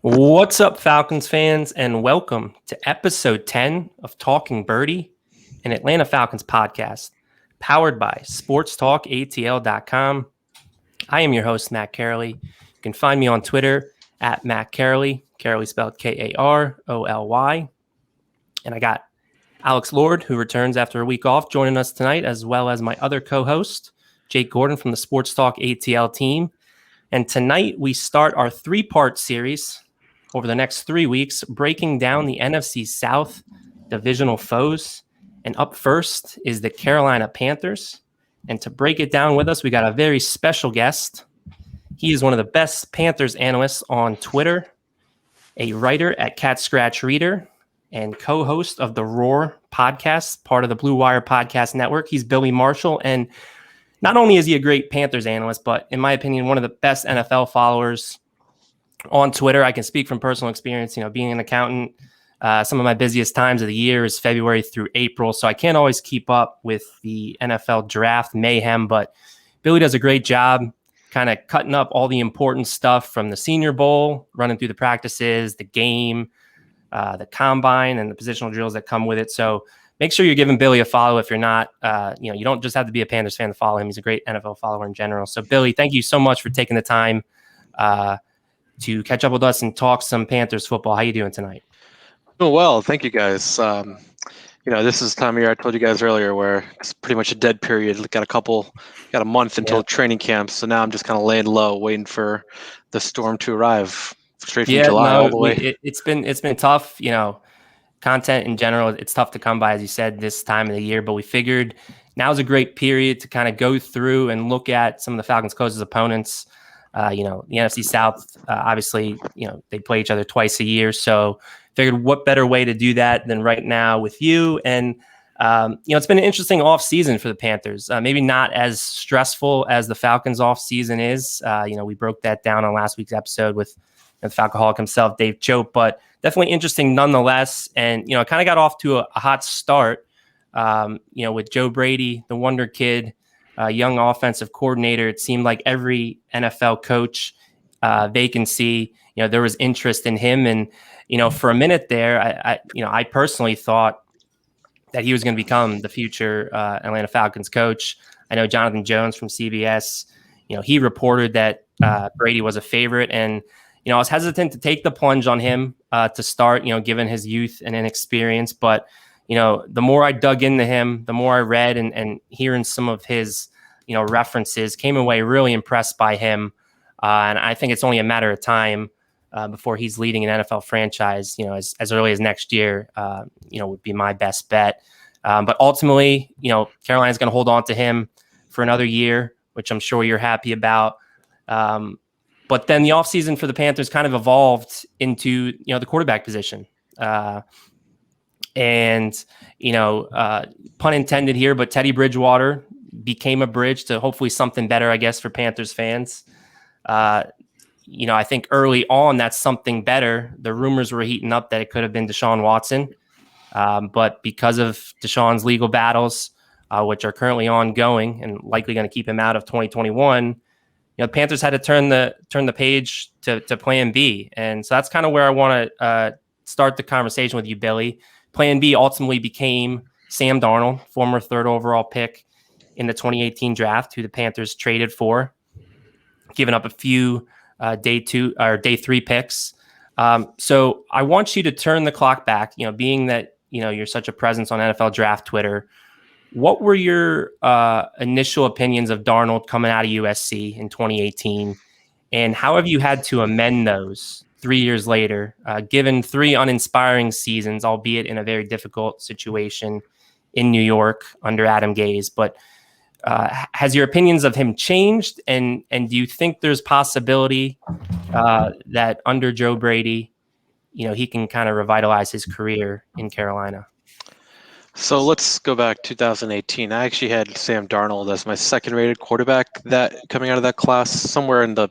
What's up, Falcons fans, and welcome to episode 10 of Talkin Birdy, an Atlanta Falcons podcast powered by sportstalkatl.com. I am your host, Matt Karoly. You can find me on Twitter at Matt Karoly, Karoly spelled Karoly. And I got Alex Lord, who returns after a week off, joining us tonight, as well as my other co-host, Jake Gordon from the Sports Talk ATL team. And tonight we start our three-part series over the next 3 weeks, breaking down the NFC South divisional foes. And up first is the Carolina Panthers. And to break it down with us, we got a very special guest. He is one of the best Panthers analysts on Twitter, a writer at Cat Scratch Reader, and co-host of the Roar podcast, part of the Blue Wire Podcast Network. He's Billy Marshall, and not only is he a great Panthers analyst, but in my opinion, one of the best NFL followers on Twitter. I can speak from personal experience, being an accountant. Some of my busiest times of the year is February through April, so I can't always keep up with the NFL draft mayhem, but Billy does a great job kind of cutting up all the important stuff from the Senior Bowl, running through the practices, the game, the combine, and the positional drills that come with it. So make sure you're giving Billy a follow if you're not. You don't just have to be a Panthers fan to follow him. He's a great NFL follower in general. So Billy, thank you so much for taking the time to catch up with us and talk some Panthers football. How you doing tonight? Oh, well, thank you guys. This is the time of year I told you guys earlier where it's pretty much a dead period. Got a month until training camp. So now I'm just kind of laying low, waiting for the storm to arrive straight from July all the way. It's been tough, content in general. It's tough to come by, as you said, this time of the year, but we figured now's a great period to kind of go through and look at some of the Falcons' closest opponents. The NFC South, obviously, they play each other twice a year. So figured what better way to do that than right now with you. And, it's been an interesting off season for the Panthers. Maybe not as stressful as the Falcons off season is. We broke that down on last week's episode with the Falcoholic himself, Dave Choate, but definitely interesting nonetheless. And, kind of got off to a hot start, with Joe Brady, the wonder kid, young offensive coordinator. It seemed like every NFL coach vacancy, there was interest in him. And, for a minute there, I personally thought that he was going to become the future Atlanta Falcons coach. I know Jonathan Jones from CBS, he reported that Brady was a favorite. And, I was hesitant to take the plunge on him to start, given his youth and inexperience. But, the more I dug into him, the more I read and hearing some of his, references, came away really impressed by him. And I think it's only a matter of time before he's leading an NFL franchise, as early as next year, would be my best bet. But ultimately, Carolina's going to hold on to him for another year, which I'm sure you're happy about. But then the offseason for the Panthers kind of evolved into, the quarterback position. And pun intended here, but Teddy Bridgewater became a bridge to hopefully something better, I guess, for Panthers fans. I think early on, that's something better. The rumors were heating up that it could have been Deshaun Watson. But because of Deshaun's legal battles, which are currently ongoing and likely going to keep him out of 2021, the Panthers had to turn the page to Plan B. And so that's kind of where I want to start the conversation with you, Billy. Plan B ultimately became Sam Darnold, former third overall pick in the 2018 draft, who the Panthers traded for, giving up a few day 2 or day 3 picks. So I want you to turn the clock back, being that, you're such a presence on NFL Draft Twitter. What were your initial opinions of Darnold coming out of USC in 2018? And how have you had to amend those 3 years later, given 3 uninspiring seasons, albeit in a very difficult situation in New York under Adam Gase? But has your opinions of him changed? And do you think there's possibility that under Joe Brady, he can kind of revitalize his career in Carolina? So let's go back 2018. I actually had Sam Darnold as my second-rated quarterback that coming out of that class, somewhere in the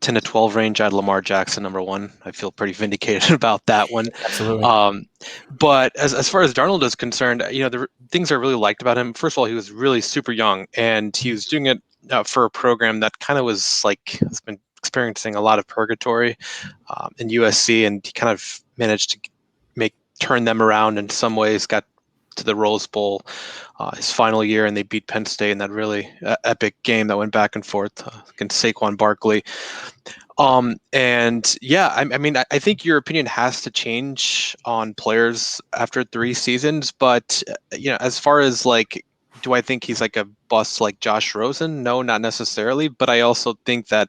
10 to 12 range. I had Lamar Jackson number 1. I feel pretty vindicated about that one. Absolutely. But as far as Darnold is concerned, the things I really liked about him, first of all, he was really super young, and he was doing it for a program that kind of was like, has been experiencing a lot of purgatory in USC, and he kind of managed to turn them around in some ways. Got to the Rose Bowl his final year, and they beat Penn State in that really epic game that went back and forth against Saquon Barkley. And yeah, I mean, I think your opinion has to change on players after 3 seasons, but as far as like, do I think he's like a bust like Josh Rosen? No, not necessarily, but I also think that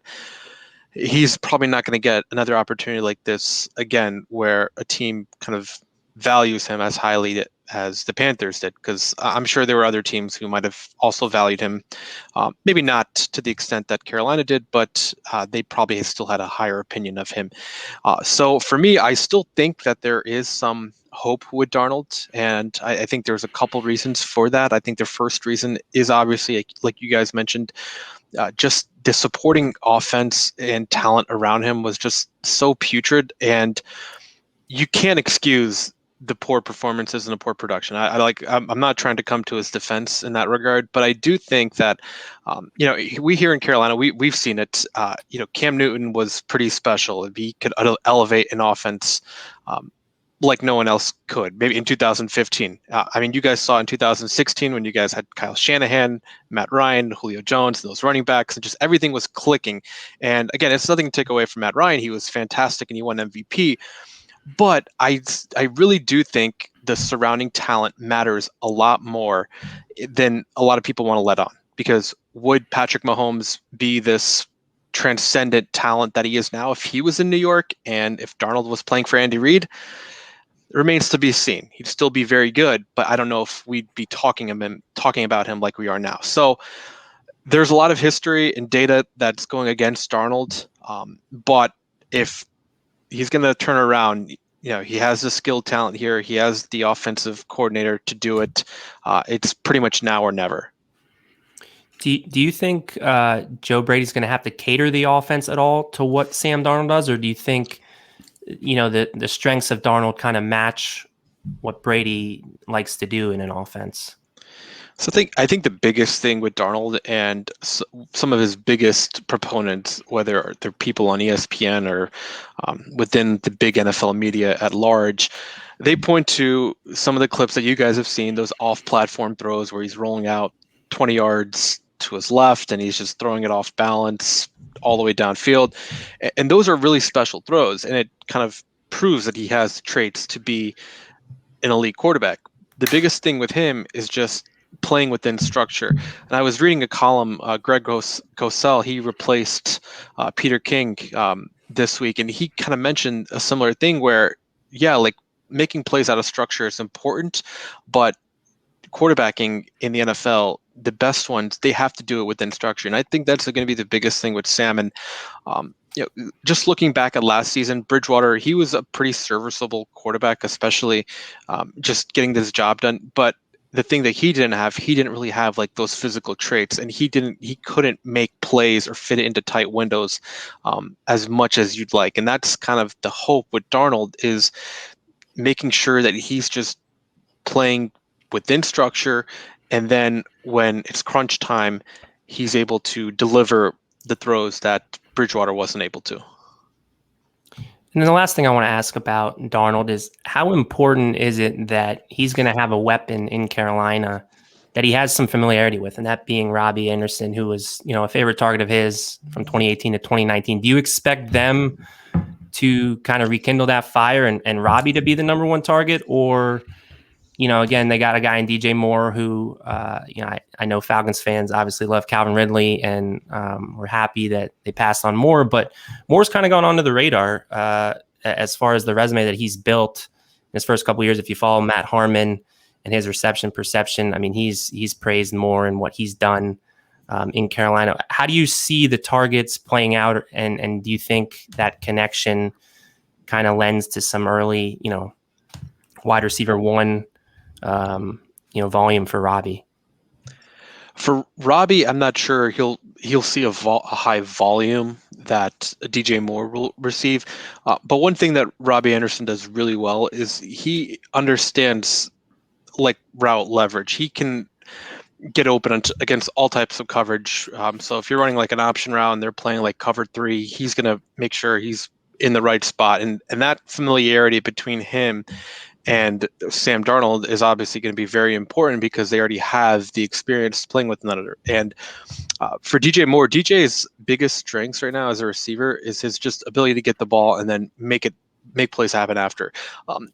he's probably not going to get another opportunity like this again, where a team kind of values him as highly as the Panthers did, because I'm sure there were other teams who might have also valued him, maybe not to the extent that Carolina did, but they probably still had a higher opinion of him. So for me, I still think that there is some hope with Darnold, and I think there's a couple reasons for that. I think the first reason is obviously, like you guys mentioned, just the supporting offense and talent around him was just so putrid, and you can't excuse the poor performances and the poor production. I'm not trying to come to his defense in that regard, but I do think that, we here in Carolina, we've seen it. Cam Newton was pretty special. He could elevate an offense like no one else could, maybe in 2015. I mean, you guys saw in 2016 when you guys had Kyle Shanahan, Matt Ryan, Julio Jones, those running backs, and just everything was clicking. And again, it's nothing to take away from Matt Ryan. He was fantastic and he won MVP. But I really do think the surrounding talent matters a lot more than a lot of people want to let on. Because would Patrick Mahomes be this transcendent talent that he is now if he was in New York, and if Darnold was playing for Andy Reid? It remains to be seen. He'd still be very good, but I don't know if we'd be talking about him like we are now. So there's a lot of history and data that's going against Darnold. But if he's going to turn around, he has the skilled talent here. He has the offensive coordinator to do it. It's pretty much now or never. Do you think Joe Brady's going to have to cater the offense at all to what Sam Darnold does, or do you think the strengths of Darnold kind of match what Brady likes to do in an offense? So I think the biggest thing with Darnold and some of his biggest proponents, whether they're people on ESPN or within the big NFL media at large, they point to some of the clips that you guys have seen, those off-platform throws where he's rolling out 20 yards to his left and he's just throwing it off balance all the way downfield. And those are really special throws, and it kind of proves that he has traits to be an elite quarterback. The biggest thing with him is just playing within structure. And I was reading a column, Greg Cosell, he replaced Peter King this week, and he kind of mentioned a similar thing where, like making plays out of structure is important, but quarterbacking in the NFL, the best ones, they have to do it within structure. And I think that's going to be the biggest thing with Sam. And just looking back at last season, Bridgewater, he was a pretty serviceable quarterback, especially just getting this job done. But the thing that he didn't really have like those physical traits, and he couldn't make plays or fit it into tight windows as much as you'd like. And that's kind of the hope with Darnold, is making sure that he's just playing within structure, and then when it's crunch time, he's able to deliver the throws that Bridgewater wasn't able to. And then the last thing I want to ask about Darnold is, how important is it that he's going to have a weapon in Carolina that he has some familiarity with, and that being Robbie Anderson, who was, a favorite target of his from 2018 to 2019. Do you expect them to kind of rekindle that fire and Robbie to be the number one target? Or, again, they got a guy in DJ Moore who, I know Falcons fans obviously love Calvin Ridley, and we're happy that they passed on Moore, but Moore's kind of gone under the radar as far as the resume that he's built in his first couple of years. If you follow Matt Harmon and his reception perception, I mean, he's praised Moore and what he's done in Carolina. How do you see the targets playing out, and do you think that connection kind of lends to some early, wide receiver one, volume for Robbie? For Robbie, I'm not sure he'll see a high volume that DJ Moore will receive. But one thing that Robbie Anderson does really well is he understands like route leverage. He can get open against all types of coverage. So if you're running like an option route and they're playing like cover 3, he's going to make sure he's in the right spot. And that familiarity between him and Sam Darnold is obviously going to be very important because they already have the experience playing with another. And for DJ Moore, DJ's biggest strengths right now as a receiver is his just ability to get the ball and then make plays happen after.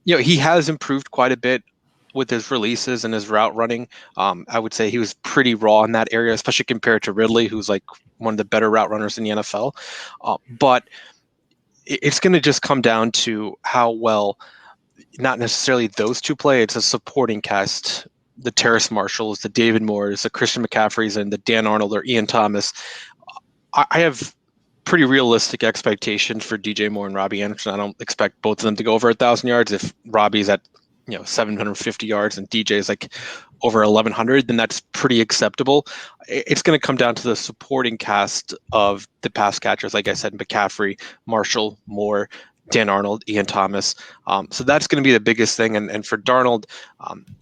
He has improved quite a bit with his releases and his route running. I would say he was pretty raw in that area, especially compared to Ridley, who's like one of the better route runners in the NFL. But it's going to just come down to how well, not necessarily those two play, it's a supporting cast. The Terrace Marshalls, the David Moores, the Christian McCaffreys, and the Dan Arnold or Ian Thomas. I have pretty realistic expectations for DJ Moore and Robbie Anderson. I don't expect both of them to go over 1,000 yards. If Robbie's at 750 yards and DJ is like over 1,100, then that's pretty acceptable. It's going to come down to the supporting cast of the pass catchers, like I said, McCaffrey, Marshall, Moore, Dan Arnold, Ian Thomas. So that's going to be the biggest thing. And for Darnold,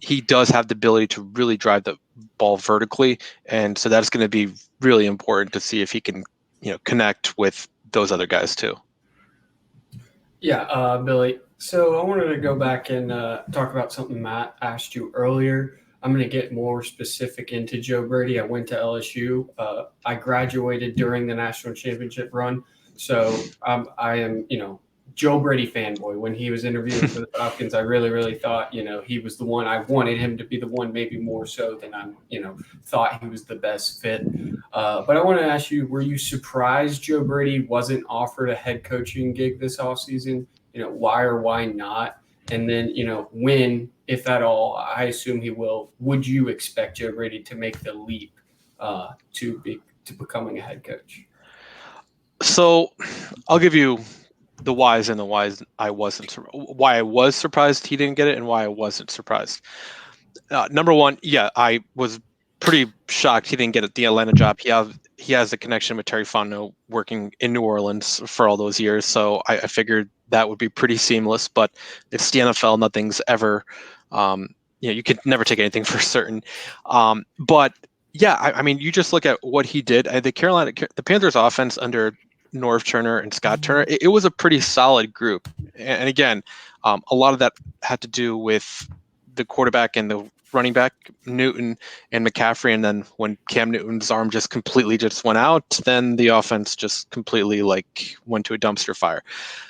he does have the ability to really drive the ball vertically. And so that's going to be really important to see if he can, connect with those other guys too. Yeah, Billy. So I wanted to go back and talk about something Matt asked you earlier. I'm going to get more specific into Joe Brady. I went to LSU. I graduated during the national championship run. So I am, Joe Brady fanboy. When he was interviewing for the Falcons, I really, really thought, he was the one. I wanted him to be the one, maybe more so than I, thought he was the best fit. But I want to ask you, were you surprised Joe Brady wasn't offered a head coaching gig this offseason? Why or why not? And then, when, if at all, I assume he will, would you expect Joe Brady to make the leap to becoming a head coach? So I'll give you the whys and the whys why I was surprised he didn't get it and why I wasn't surprised. Number one, I was pretty shocked he didn't get the Atlanta job. He has a connection with Terry Fontenot working in New Orleans for all those years, so I figured that would be pretty seamless. But it's the NFL; nothing's ever, you can never take anything for certain. But yeah, I mean, you just look at what he did. The Panthers offense under Norv Turner and Scott Turner, it was a pretty solid group. And again, a lot of that had to do with the quarterback and the running back, Newton and McCaffrey. And then when Cam Newton's arm just completely went out, then the offense just completely went to a dumpster fire.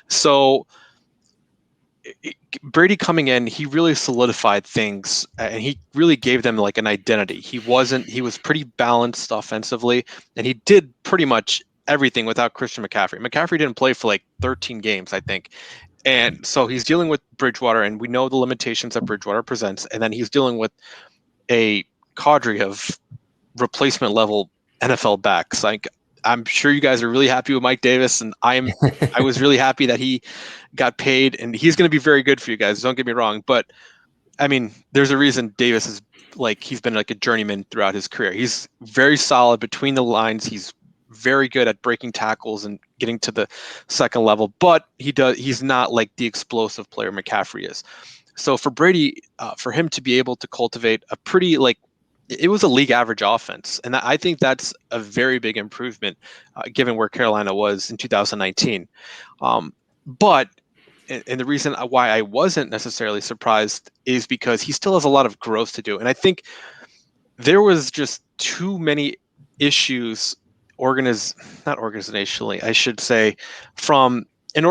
So Brady coming in, he really solidified things and he really gave them an identity. He was pretty balanced offensively and he did pretty much everything without Christian McCaffrey. McCaffrey didn't play for 13 games, I think. And so he's dealing with Bridgewater, and we know the limitations that Bridgewater presents. And then he's dealing with a cadre of replacement level NFL backs. I'm sure you guys are really happy with Mike Davis, and I was really happy that he got paid, and he's going to be very good for you guys. Don't get me wrong, but I mean, there's a reason Davis is he's been a journeyman throughout his career. He's very solid between the lines. He's very good at breaking tackles and getting to the second level, but he's not the explosive player McCaffrey is. So for Brady, for him to be able to cultivate a pretty it was a league average offense, and I think that's a very big improvement given where Carolina was in 2019. But and the reason why I wasn't necessarily surprised is because he still has a lot of growth to do, and I think there was just too many issues not organizationally, I should say, from an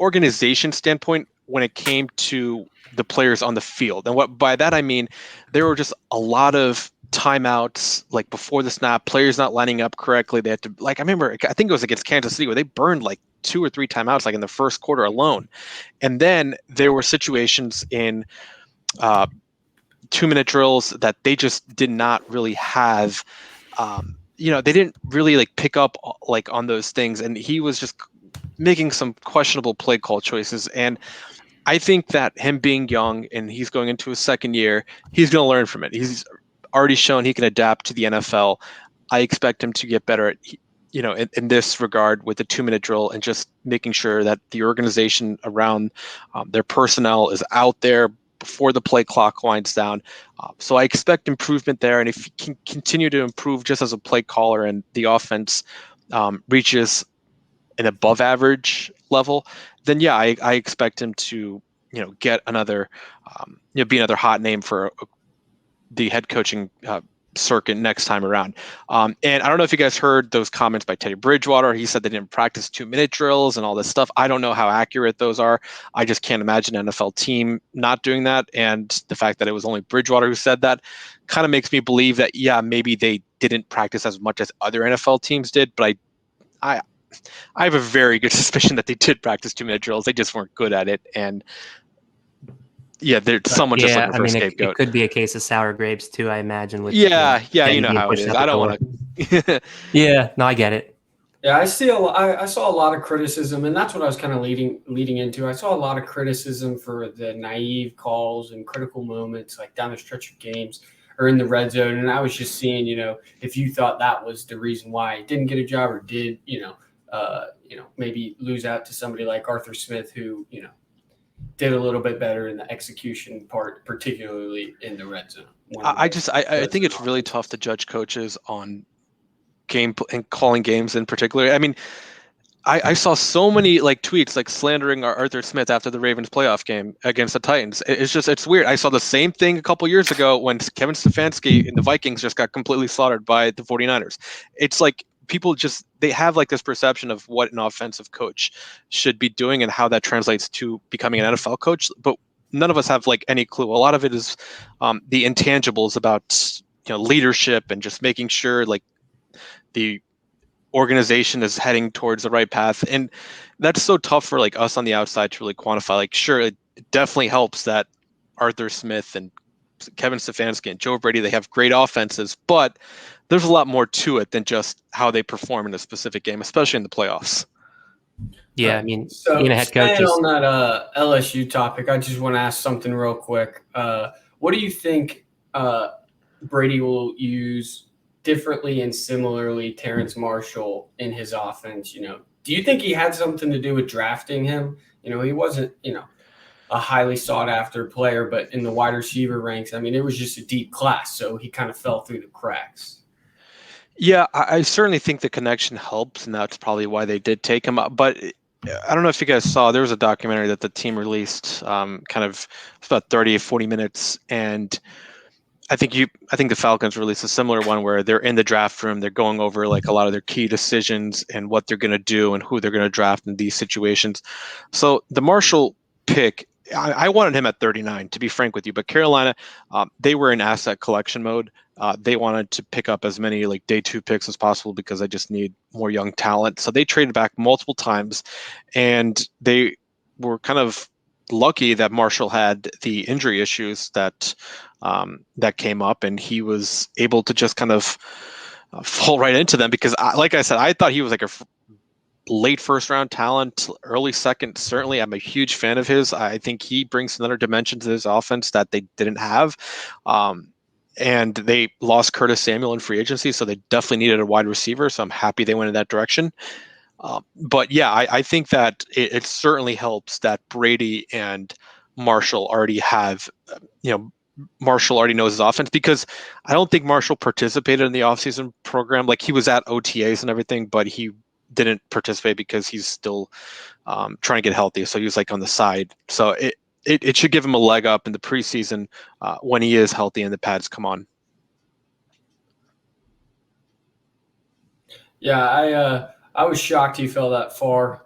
organization standpoint when it came to the players on the field. And what by that I mean, there were just a lot of timeouts before the snap, players not lining up correctly. They had to I think it was against Kansas City where they burned 2 or 3 timeouts in the first quarter alone. And then there were situations in 2-minute drills that they just did not really have. They didn't really pick up on those things, and he was just making some questionable play call choices. And I think that him being young and he's going into his second year, he's going to learn from it. He's already shown he can adapt to the NFL. I expect him to get better at in this regard with the 2-minute drill and just making sure that the organization around their personnel is out there before the play clock winds down. So I expect improvement there. And if he can continue to improve just as a play caller and the offense reaches an above average level, then yeah, I expect him to, get another, be another hot name for the head coaching circuit next time around. And I don't know if you guys heard those comments by Teddy Bridgewater. He said they didn't practice 2-minute drills and all this stuff. I don't know how accurate those are. I just can't imagine an NFL team not doing that. And the fact that it was only Bridgewater who said that kind of makes me believe that, yeah, maybe they didn't practice as much as other NFL teams did. But I have a very good suspicion that they did practice 2-minute drills. They just weren't good at it. And yeah, there's someone just looking for a scapegoat. It could be a case of sour grapes too, I imagine. With you know how it is. I don't want to. Yeah, no, I get it. Yeah, I saw a lot of criticism, and that's what I was kind of leading into. I saw a lot of criticism for the naive calls and critical moments, like down the stretch of games or in the red zone. And I was just seeing, if you thought that was the reason why he didn't get a job or did, maybe lose out to somebody like Arthur Smith, who, did a little bit better in the execution part, particularly in the red zone. I think it's really tough to judge coaches on game and calling games in particular. I mean, I saw so many tweets slandering Arthur Smith after the Ravens playoff game against the Titans. It's weird. I saw the same thing a couple years ago when Kevin Stefanski and the Vikings just got completely slaughtered by the 49ers. It's like people they have this perception of what an offensive coach should be doing and how that translates to becoming an NFL coach, but none of us have any clue. A lot of it is the intangibles about leadership and just making sure the organization is heading towards the right path. And that's so tough for us on the outside to really quantify. Sure, it definitely helps that Arthur Smith and Kevin Stefanski and Joe Brady, they have great offenses, but there's a lot more to it than just how they perform in a specific game, especially in the playoffs. Yeah, I mean, so being a head coach on that LSU topic, I just want to ask something real quick. What do you think Brady will use differently and similarly Terrace Marshall in his offense? Do you think he had something to do with drafting him? He wasn't, a highly sought after player, but in the wide receiver ranks, I mean, it was just a deep class. So he kind of fell through the cracks. Yeah, I certainly think the connection helps, and that's probably why they did take him up. But I don't know if you guys saw, there was a documentary that the team released, it's about 30 or 40 minutes. And I think the Falcons released a similar one where they're in the draft room. They're going over a lot of their key decisions and what they're going to do and who they're going to draft in these situations. So the Marshall pick, I wanted him at 39, to be frank with you, but Carolina, they were in asset collection mode. They wanted to pick up as many day 2 picks as possible because they just need more young talent. So they traded back multiple times, and they were kind of lucky that Marshall had the injury issues that came up, and he was able to just kind of fall right into them because, like I said, I thought he was a late first round talent, early second. Certainly, I'm a huge fan of his. I think he brings another dimension to this offense that they didn't have. And they lost Curtis Samuel in free agency, so they definitely needed a wide receiver. So I'm happy they went in that direction. But yeah, I think that it certainly helps that Brady and Marshall already have, Marshall already knows his offense, because I don't think Marshall participated in the offseason program. He was at OTAs and everything, but he didn't participate because he's still trying to get healthy. So he was on the side. So it should give him a leg up in the preseason when he is healthy and the pads come on. Yeah, I was shocked he fell that far.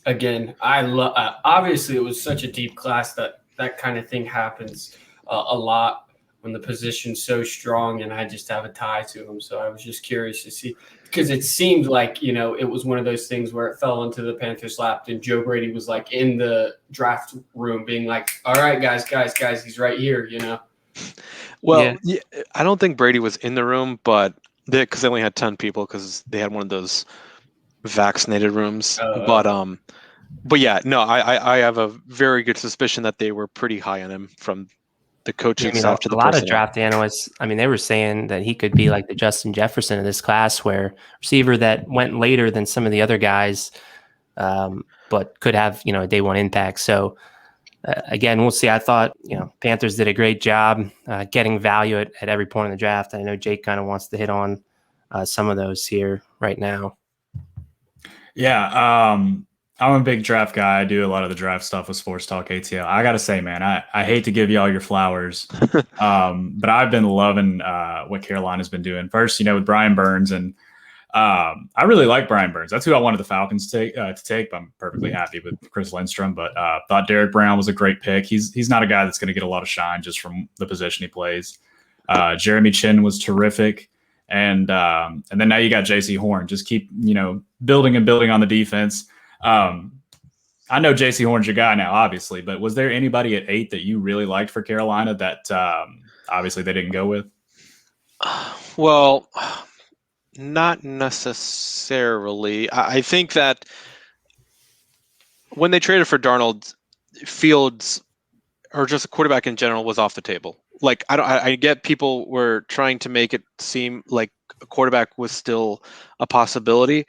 Again, obviously it was such a deep class that kind of thing happens a lot when the position's so strong, and I just have a tie to him. So I was just curious to see, because it seemed like, it was one of those things where it fell into the Panthers' lap, and Joe Brady was in the draft room being like, all right, guys, he's right here, Well, yeah, I don't think Brady was in the room, but because they only had 10 people because they had one of those vaccinated rooms. But yeah, no, I have a very good suspicion that they were pretty high on him from the coaching staff to the personnel. A lot of draft analysts, they were saying that he could be like the Justin Jefferson of this class, where receiver that went later than some of the other guys, but could have, a day 1 impact. So Again, we'll see. I thought, Panthers did a great job getting value at every point in the draft. I know Jake kind of wants to hit on some of those here right now. Yeah, I'm a big draft guy. I do a lot of the draft stuff with Sports Talk ATL. I got to say, man, I hate to give you all your flowers, but I've been loving what Carolina's been doing. First, with Brian Burns, and I really like Brian Burns. That's who I wanted the Falcons to take. But I'm perfectly happy with Chris Lindstrom, but thought Derek Brown was a great pick. He's not a guy that's going to get a lot of shine just from the position he plays. Jeremy Chin was terrific. And then now you got J.C. Horn. Just keep, building and building on the defense. I know J.C. Horn's your guy now, obviously, but was there anybody at 8 that you really liked for Carolina that obviously they didn't go with? Well, not necessarily. I think that when they traded for Darnold, Fields or just a quarterback in general was off the table. Like, I get people were trying to make it seem like a quarterback was still a possibility.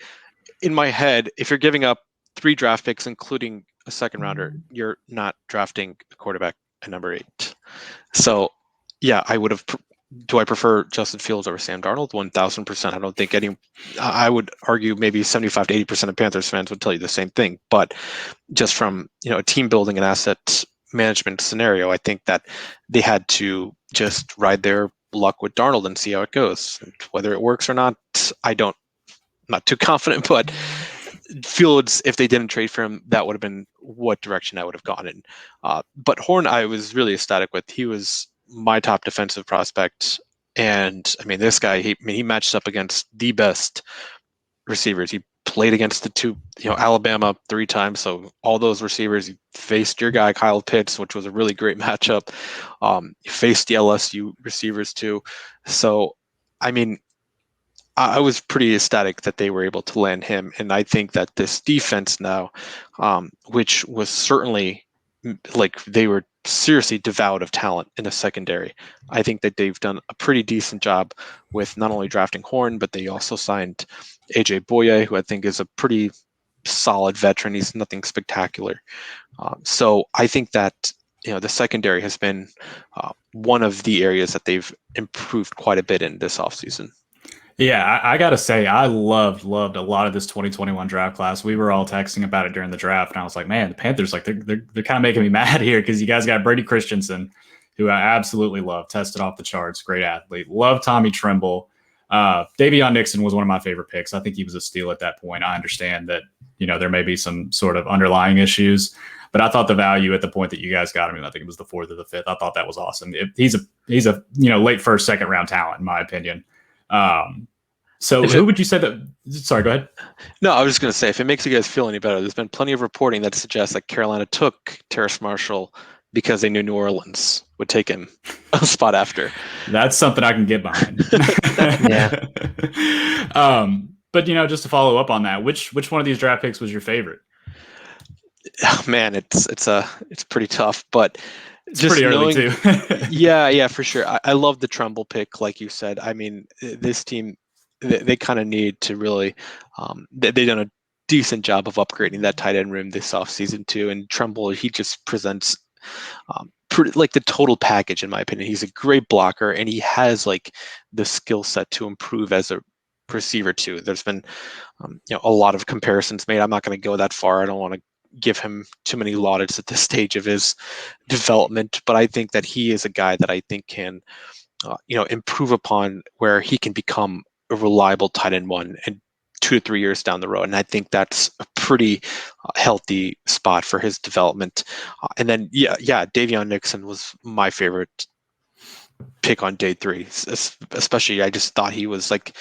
In my head, if you're giving up 3 draft picks, including a second rounder, you're not drafting a quarterback at number 8. So, yeah, I would have. Do I prefer Justin Fields over Sam Darnold? 1,000%. I don't think I would argue maybe 75 to 80% of Panthers fans would tell you the same thing. But just from a team building and asset management scenario, I think that they had to just ride their luck with Darnold and see how it goes. And whether it works or not, I'm not too confident, but Fields, if they didn't trade for him, that would have been what direction I would have gone in. But Horn, I was really ecstatic with. He was my top defensive prospect. And I mean, this guy, he matched up against the best receivers. He played against the 2, Alabama 3 times. So all those receivers, he faced your guy, Kyle Pitts, which was a really great matchup. He faced the LSU receivers too. So, I mean, I was pretty ecstatic that they were able to land him. And I think that this defense now, which was certainly like they were seriously devoid of talent in the secondary. I think that they've done a pretty decent job with not only drafting Horn, but they also signed AJ Boye, who I think is a pretty solid veteran. He's nothing spectacular. So I think that the secondary has been one of the areas that they've improved quite a bit in this offseason. Yeah, I got to say, I loved a lot of this 2021 draft class. We were all texting about it during the draft, and I was like, man, the Panthers, like they're kind of making me mad here because you guys got Brady Christensen, who I absolutely love, tested off the charts, great athlete. Love Tommy Tremble. Davion Nixon was one of my favorite picks. I think he was a steal at that point. I understand that, there may be some sort of underlying issues, but I thought the value at the point that you guys got him, I think it was the 4th or the 5th. I thought that was awesome. He's a late first, second round talent, in my opinion. So who would you say that? Sorry, go ahead. No, I was just going to say, if it makes you guys feel any better, there's been plenty of reporting that suggests that Carolina took Terrace Marshall because they knew New Orleans would take him a spot after. That's something I can get behind. Yeah. But just to follow up on that, which one of these draft picks was your favorite? Oh, man, it's pretty tough, but it's just pretty early too. yeah, for sure. I love the Tremble pick, like you said. I mean, this team, they kind of need to really, they've done a decent job of upgrading that tight end room this offseason too. And Tremble, he just presents pretty like the total package, in my opinion. He's a great blocker, and he has like the skill set to improve as a receiver too. There's been, a lot of comparisons made. I'm not going to go that far. I don't want to give him too many laudits at this stage of his development, but I think that he is a guy that I think can, improve upon where he can become a reliable tight end 1 and 2 to 3 years down the road. And I think that's a pretty healthy spot for his development. And then, Davion Nixon was my favorite pick on day 3, especially I just thought he was like,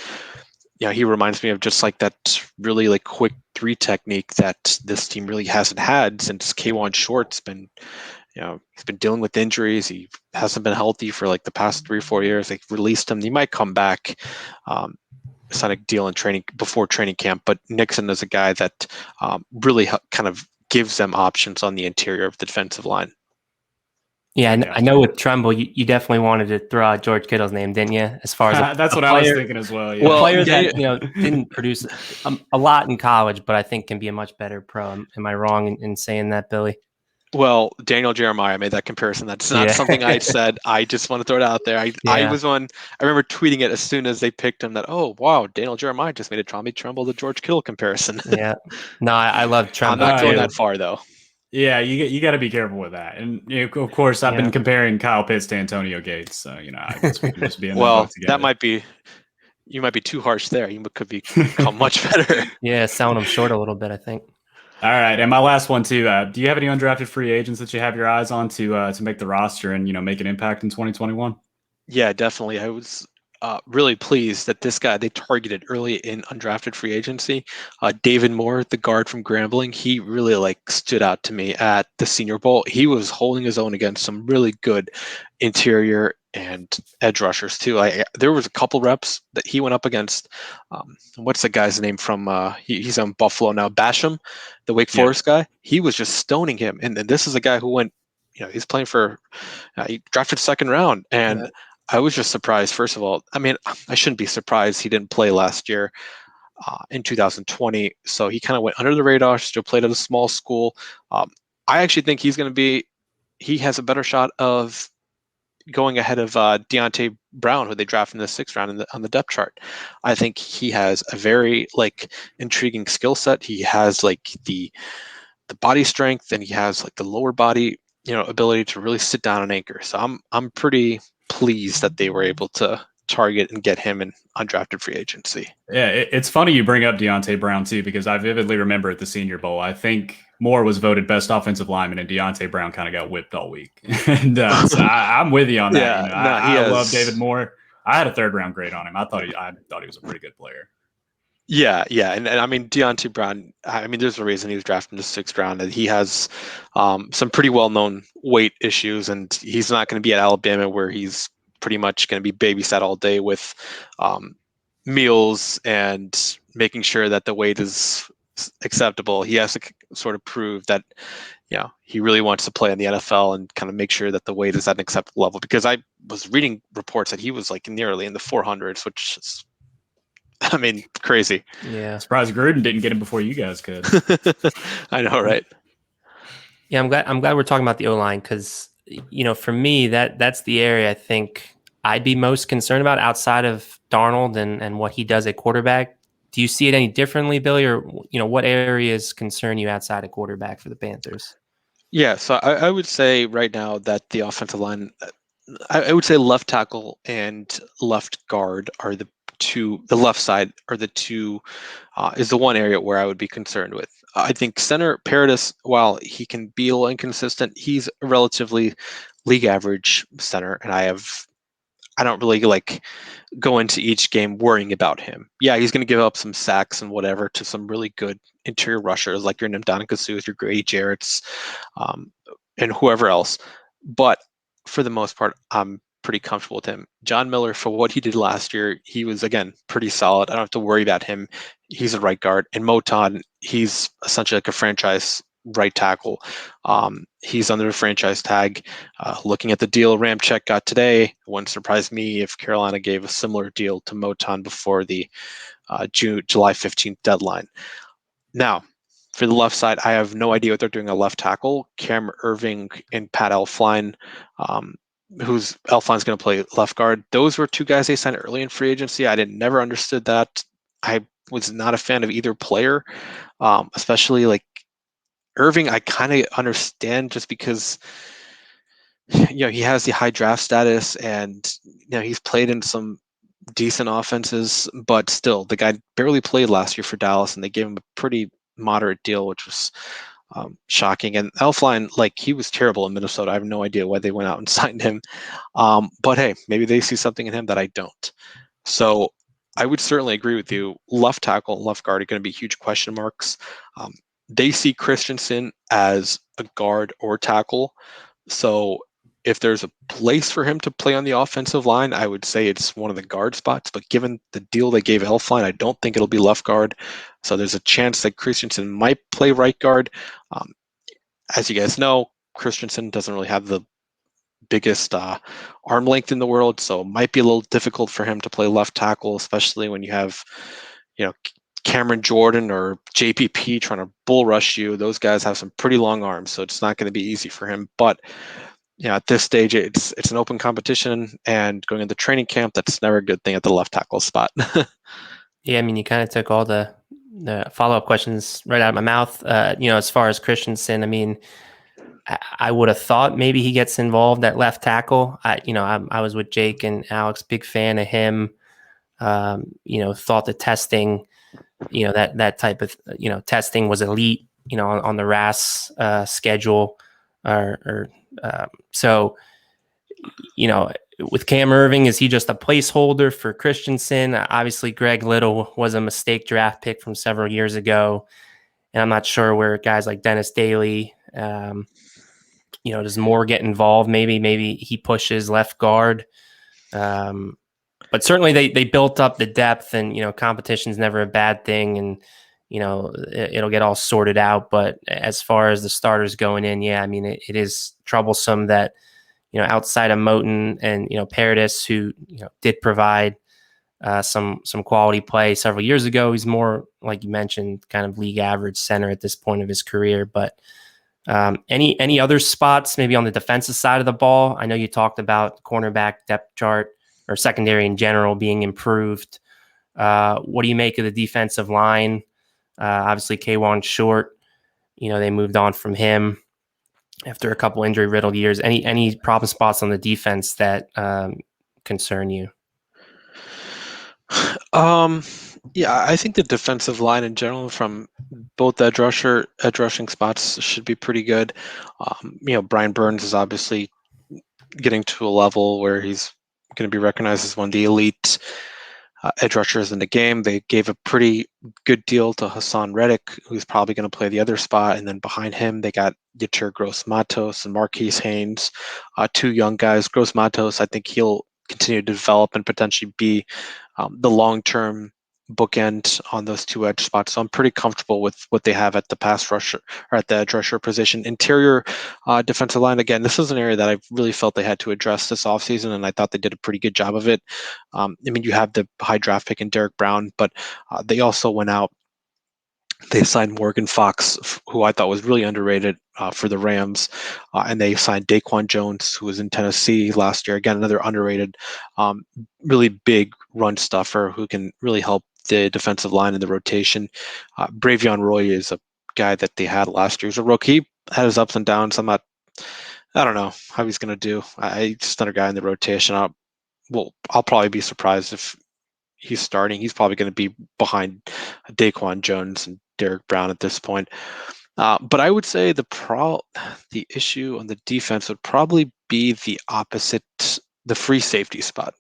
he reminds me of just like that really like quick 3 technique that this team really hasn't had since K'Wan Short's been, he's been dealing with injuries. He hasn't been healthy for like the past 3 or 4 years. They released him. He might come back. It's not a deal in training before training camp, but Nixon is a guy that really kind of gives them options on the interior of the defensive line. Yeah, I know with Tremble, you definitely wanted to throw out George Kittle's name, didn't you? As far as that's what I was thinking as well. Yeah. Well, a player that didn't produce a lot in college, but I think can be a much better pro. Am I wrong in saying that, Billy? Well, Daniel Jeremiah made that comparison. That's not something I said. I just want to throw it out there. I was one. I remember tweeting it as soon as they picked him. That wow, Daniel Jeremiah just made a Tommy Tremble to George Kittle comparison. Yeah. No, I love Tremble. I'm not going that far though. Yeah, you got to be careful with that. And of course, I've been comparing Kyle Pitts to Antonio Gates, so I guess we can just be in that boat together. That might be. You might be too harsh there. You could become much better. Yeah, selling him short a little bit, I think. All right, and my last one too. Do you have any undrafted free agents that you have your eyes on to make the roster and make an impact in 2021? Yeah, definitely. I was really pleased that this guy they targeted early in undrafted free agency. David Moore, the guard from Grambling, he really stood out to me at the Senior Bowl. He was holding his own against some really good interior and edge rushers too. There was a couple reps that he went up against. What's the guy's name from? He's on Buffalo now. Basham, the Wake Forest guy. He was just stoning him. And this is a guy who went. He's playing for. He drafted second round, and I was just surprised. First of all, I mean, I shouldn't be surprised he didn't play last year in 2020. So he kind of went under the radar. Still played at a small school. I actually think he's going to be. He has a better shot of going ahead of Deontay Brown, who they drafted in the 6th round on the depth chart. I think he has a very intriguing skill set. He has the body strength, and he has the lower body ability to really sit down and anchor. So I'm pretty pleased that they were able to target and get him in undrafted free agency. Yeah, it's funny you bring up Deontay Brown too, because I vividly remember at the Senior Bowl, I think Moore was voted best offensive lineman, and Deontay Brown kind of got whipped all week. And so I'm with you on that. I love David Moore. I had a 3rd round grade on him. I thought he was a pretty good player. Yeah, and I mean Deontay Brown. I mean, there's a reason he was drafted in the 6th round, and he has some pretty well-known weight issues, and he's not going to be at Alabama where he's pretty much going to be babysat all day with meals and making sure that the weight is acceptable. He has to sort of prove that he really wants to play in the NFL and kind of make sure that the weight is at an acceptable level. Because I was reading reports that he was nearly in the 400s, which is, I mean, crazy. Yeah. Surprised Gruden didn't get him before you guys could. I know, right? Yeah, I'm glad we're talking about the O-line, because for me that's the area I think I'd be most concerned about outside of Darnold and what he does at quarterback. Do you see it any differently, Billy, or what areas concern you outside of quarterback for the Panthers? Yeah, so I would say right now that the offensive line, I would say left tackle and left guard are the left side are the two, is the one area where I would be concerned with. I think center Paradis, while he can be a little inconsistent, he's a relatively league average center, and I don't really go into each game worrying about him. Yeah, he's going to give up some sacks and whatever to some really good interior rushers like your Ndamukong Suh, your Grady Jarrett's, and whoever else. But for the most part, I'm pretty comfortable with him. John Miller, for what he did last year, he was, again, pretty solid. I don't have to worry about him. He's a right guard. And Moton, he's essentially a franchise right tackle. He's under a franchise tag. Looking at the deal Ramczyk got today, it wouldn't surprise me if Carolina gave a similar deal to Moton before the July 15th deadline. Now, for the left side, I have no idea what they're doing at left tackle. Cam Irving and Pat Elflein, who's Elflein's going to play left guard. Those were two guys they signed early in free agency. I never understood that. I was not a fan of either player, especially Irving. I kind of understand just because he has the high draft status, and he's played in some decent offenses, but still the guy barely played last year for Dallas, and they gave him a pretty moderate deal, which was shocking. And Elflein, he was terrible in Minnesota. I have no idea why they went out and signed him. But hey, maybe they see something in him that I don't. So I would certainly agree with you. Left tackle and left guard are going to be huge question marks. They see Christensen as a guard or tackle. So if there's a place for him to play on the offensive line, I would say it's one of the guard spots. But given the deal they gave Elflein, I don't think it'll be left guard. So there's a chance that Christensen might play right guard. As you guys know, Christensen doesn't really have the biggest arm length in the world, so it might be a little difficult for him to play left tackle, especially when you have, Cameron Jordan or JPP trying to bull rush you. Those guys have some pretty long arms, so it's not going to be easy for him. But at this stage, it's an open competition, and going into training camp, that's never a good thing at the left tackle spot. Yeah, I mean, you kind of took all the follow-up questions right out of my mouth. As far as Christensen, I mean, I would have thought maybe he gets involved at left tackle. I was with Jake and Alex, big fan of him. Thought the testing, that type of, testing was elite, on the RAS schedule. So, with Cam Irving, is he just a placeholder for Christensen? Obviously, Greg Little was a mistake draft pick from several years ago. And I'm not sure where guys like Dennis Daly, does Moore get involved? Maybe he pushes left guard. But certainly they built up the depth, and, competition's never a bad thing, and, it'll get all sorted out. But as far as the starters going in, yeah, I mean, it is troublesome that, outside of Moten and, Paradis, who, did provide some quality play several years ago. He's more, like you mentioned, kind of league average center at this point of his career. But any other spots, maybe on the defensive side of the ball? I know you talked about cornerback depth chart or secondary in general being improved. What do you make of the defensive line? Obviously, K'Wan Short, they moved on from him after a couple injury-riddled years. Any problem spots on the defense that concern you? Yeah, I think the defensive line in general, from both edge rushing spots, should be pretty good. Brian Burns is obviously getting to a level where he's going to be recognized as one of the elite edge rushers in the game. They gave a pretty good deal to Hassan Reddick, who's probably going to play the other spot. And then behind him, they got Yetur Gross-Matos and Marquise Haynes, two young guys. Gross-Matos, I think he'll continue to develop and potentially be the long-term bookend on those two edge spots. So I'm pretty comfortable with what they have at the pass rusher or at the edge rusher position. Interior defensive line, again, this is an area that I really felt they had to address this offseason, and I thought they did a pretty good job of it. You have the high draft pick in Derek Brown, but they also went out. They signed Morgan Fox, who I thought was really underrated for the Rams, and they signed Daquan Jones, who was in Tennessee last year. Again, another underrated, really big run stuffer who can really help the defensive line in the rotation. Bravion Roy is a guy that they had last year. He's a rookie. He had his ups and downs. I don't know how he's going to do. Just another guy in the rotation. I'll probably be surprised if he's starting. He's probably going to be behind Daquan Jones and Derek Brown at this point. But I would say the issue on the defense would probably be the opposite, the free safety spot,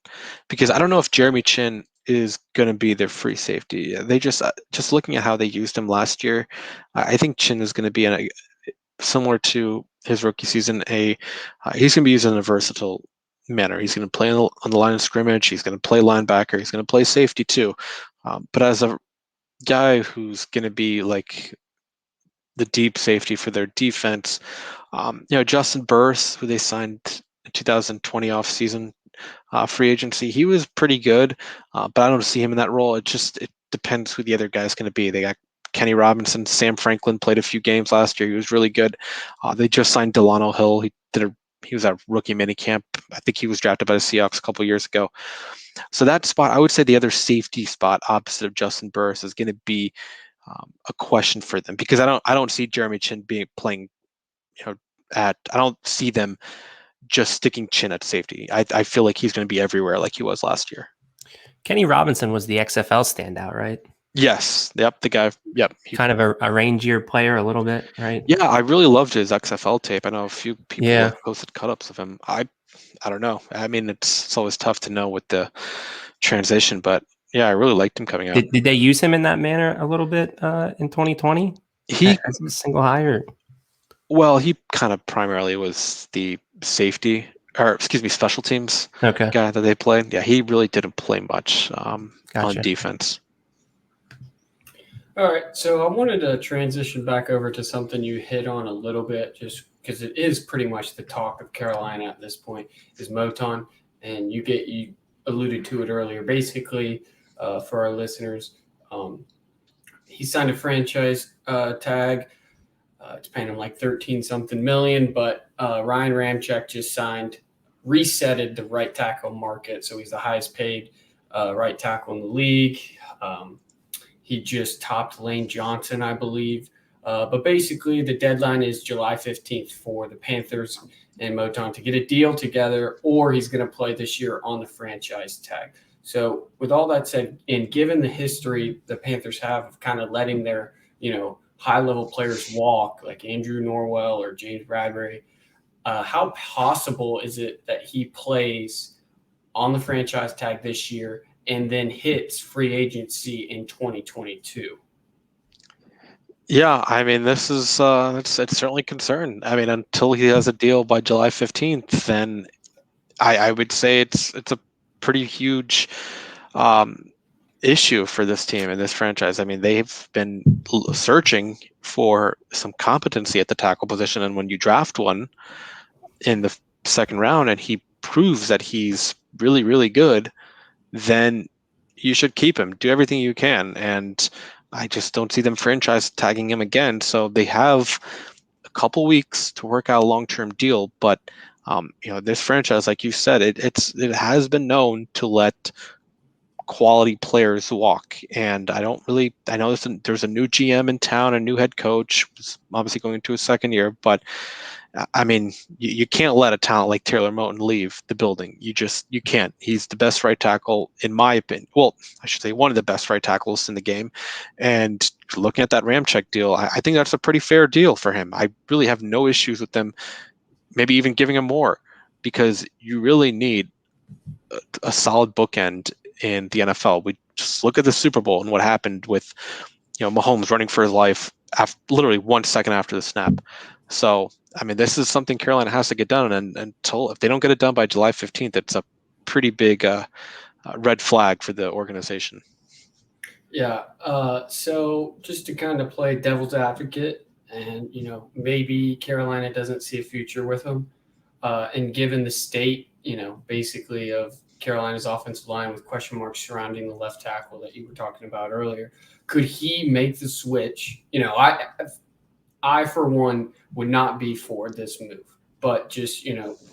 because I don't know if Jeremy Chin is going to be their free safety. They just looking at how they used him last year, I think Chin is going to be similar to his rookie season. He's going to be used in a versatile manner. He's going to play on the line of scrimmage. He's going to play linebacker. He's going to play safety too. But as a guy who's going to be like the deep safety for their defense, Justin Burris, who they signed in 2020 offseason free agency, he was pretty good, but I don't see him in that role. It depends who the other guy's going to be. They got Kenny Robinson. Sam Franklin played a few games last year. He was really good. They just signed Delano Hill. He was at rookie minicamp. I think he was drafted by the Seahawks a couple years ago. So that spot, I would say the other safety spot opposite of Justin Burris is going to be a question for them, because I don't see Jeremy Chin playing, I don't see them just sticking Chin at safety. I feel like he's going to be everywhere like he was last year. Kenny Robinson was the XFL standout, right? Yes. Yep. The guy. Yep. Kind of a rangier player a little bit, right? Yeah. I really loved his XFL tape. I know a few people have posted cut-ups of him. I don't know. I mean, it's always tough to know with the transition, but yeah, I really liked him coming out. Did they use him in that manner a little bit in 2020? As a single hire? Well, he kind of primarily was the special teams guy that they played. Yeah, he really didn't play much on defense. All right, so I wanted to transition back over to something you hit on a little bit, just because it is pretty much the talk of Carolina at this point, is Moton, and you alluded to it earlier. Basically, for our listeners, he signed a franchise tag. It's paying him like 13-something million, but Ryan Ramczyk just resetted the right tackle market. So he's the highest paid right tackle in the league. He just topped Lane Johnson, I believe. But basically, the deadline is July 15th for the Panthers and Moton to get a deal together, or he's going to play this year on the franchise tag. So with all that said, and given the history the Panthers have of kind of letting their, high-level players walk, like Andrew Norwell or James Bradbury, how possible is it that he plays on the franchise tag this year and then hits free agency in 2022? Yeah, I mean, this is it's certainly a concern. I mean, until he has a deal by July 15th, then I would say it's a pretty huge issue for this team and this franchise. I mean, they've been searching for some competency at the tackle position, and when you draft one in the second round and he proves that he's really, really good, then you should keep him. Do everything you can. And I just don't see them franchise tagging him again. So they have a couple weeks to work out a long-term deal. But this franchise, like you said, it has been known to let quality players walk. And I know there's a new GM in town, a new head coach, obviously going into his second year, but I mean, you can't let a talent like Taylor Moton leave the building. You can't. He's the best right tackle, in my opinion. Well, I should say one of the best right tackles in the game. And looking at that Ramczyk deal, I think that's a pretty fair deal for him. I really have no issues with them, maybe even giving him more, because you really need a solid bookend in the NFL. We just look at the Super Bowl and what happened with, Mahomes running for his life literally 1 second after the snap. So, I mean, this is something Carolina has to get done, and until if they don't get it done by July 15th, it's a pretty big red flag for the organization. Yeah. So just to kind of play devil's advocate, and maybe Carolina doesn't see a future with him, and given the state, basically of Carolina's offensive line with question marks surrounding the left tackle that you were talking about earlier, could he make the switch? I for one would not be for this move, but just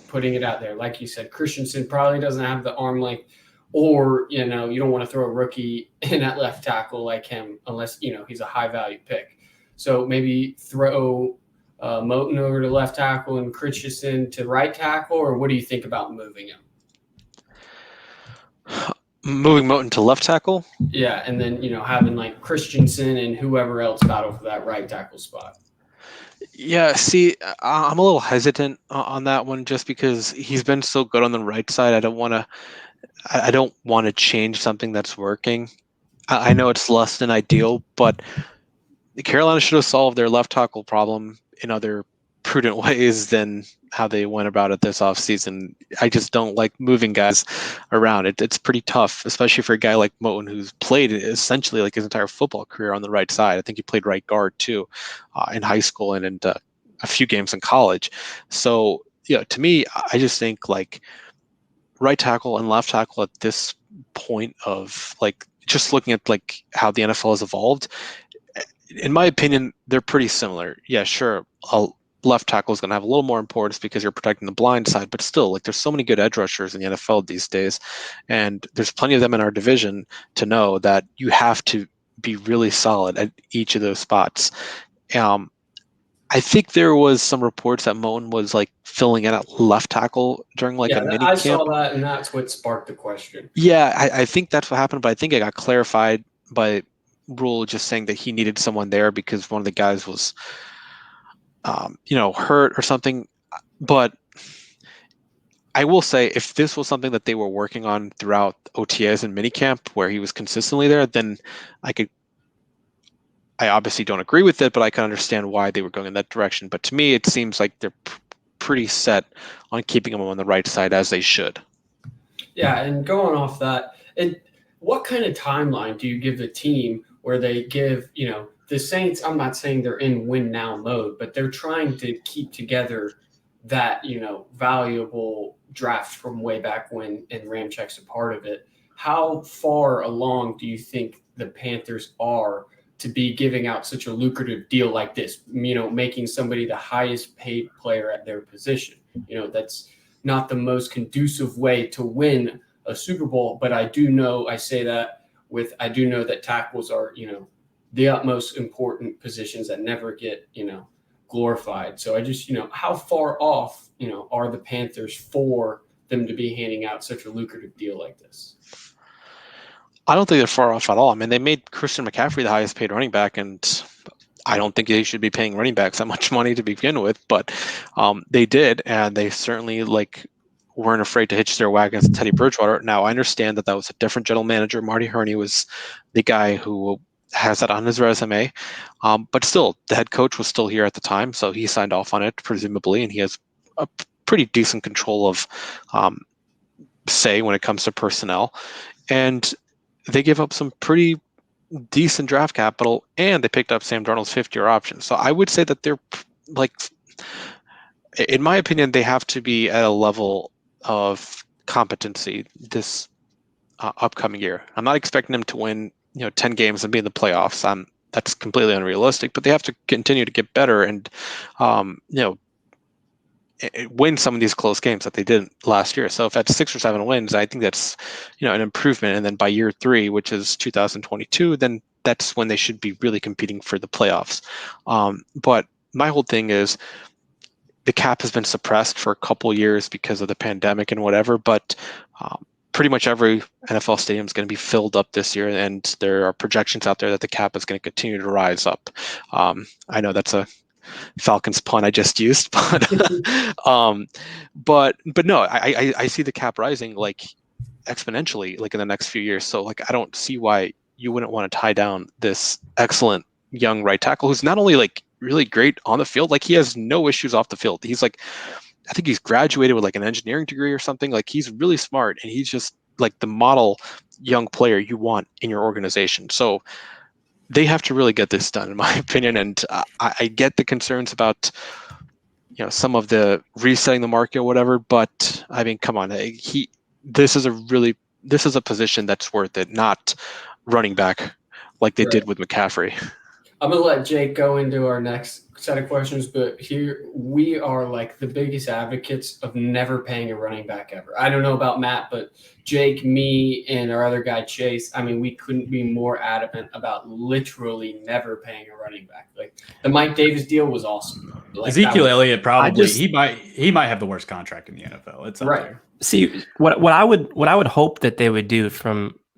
putting it out there, like you said, Christensen probably doesn't have the arm length, or you don't want to throw a rookie in at left tackle like him unless he's a high value pick. So maybe throw Moton over to left tackle and Christensen to right tackle, or what do you think about moving him? Moving Moton to left tackle? Yeah, and then having like Christensen and whoever else battle for that right tackle spot. Yeah, see, I'm a little hesitant on that one just because he's been so good on the right side. I don't want to change something that's working. I know it's less than ideal, but Carolina should have solved their left tackle problem in other prudent ways than how they went about it this offseason. I just don't like moving guys around. It's pretty tough, especially for a guy like Moton, who's played essentially like his entire football career on the right side. I think he played right guard too in high school and a few games in college. So, to me, I just think like right tackle and left tackle at this point of like just looking at like how the NFL has evolved, in my opinion, they're pretty similar. Yeah, sure. A left tackle is going to have a little more importance because you're protecting the blind side, but still, like there's so many good edge rushers in the NFL these days, and there's plenty of them in our division to know that you have to be really solid at each of those spots. I think there was some reports that Moton was like filling in at left tackle during like a mini camp. I saw that, and that's what sparked the question. Yeah, I think that's what happened, but I think it got clarified by Rule just saying that he needed someone there because one of the guys was hurt or something. But I will say, if this was something that they were working on throughout OTAs and minicamp where he was consistently there, then I obviously don't agree with it, but I can understand why they were going in that direction. But to me, it seems like they're pretty set on keeping him on the right side, as they should. Yeah, and going off that, and what kind of timeline do you give the team where they give, the Saints, I'm not saying they're in win now mode, but they're trying to keep together that, valuable draft from way back when, and Ramczyk's a part of it. How far along do you think the Panthers are to be giving out such a lucrative deal like this, making somebody the highest paid player at their position. That's not the most conducive way to win a Super Bowl, but I do know that tackles are, the utmost important positions that never get, glorified. So I just, how far off, are the Panthers for them to be handing out such a lucrative deal like this? I don't think they're far off at all. I mean, they made Christian McCaffrey the highest paid running back, and I don't think they should be paying running backs that much money to begin with, but they did, and they certainly weren't afraid to hitch their wagons to Teddy Bridgewater. Now, I understand that was a different general manager. Marty Hurney was the guy who has that on his resume, but still, the head coach was still here at the time, so he signed off on it, presumably, and he has a pretty decent control of say when it comes to personnel. And they give up some pretty decent draft capital, and they picked up Sam Darnold's fifth-year option. So I would say that they're in my opinion, they have to be at a level of competency this upcoming year. I'm not expecting them to win, 10 games and be in the playoffs. That's completely unrealistic, but they have to continue to get better and, win some of these close games that they did last year. So if that's 6 or 7 wins, I think that's, an improvement. And then by year 3, which is 2022, then that's when they should be really competing for the playoffs. But my whole thing is the cap has been suppressed for a couple years because of the pandemic and whatever, but pretty much every NFL stadium is going to be filled up this year. And there are projections out there that the cap is going to continue to rise up. I know that's a Falcons pun I just used, but but no, I see the cap rising exponentially in the next few years. So I don't see why you wouldn't want to tie down this excellent young right tackle who's not only really great on the field, he has no issues off the field. He's I think he's graduated with an engineering degree or something. He's really smart, and he's just the model young player you want in your organization. So they have to really get this done, in my opinion. And I get the concerns about, some of the resetting the market or whatever. But I mean, come on, this is a position that's worth it, not running back like they did with McCaffrey. I'm going to let Jake go into our next set of questions, but here we are the biggest advocates of never paying a running back ever. I don't know about Matt, but Jake, me, and our other guy, Chase, I mean, we couldn't be more adamant about literally never paying a running back. The Mike Davis deal was awesome. Ezekiel Elliott probably he might have the worst contract in the NFL. It's right there. See, what I would hope that they would do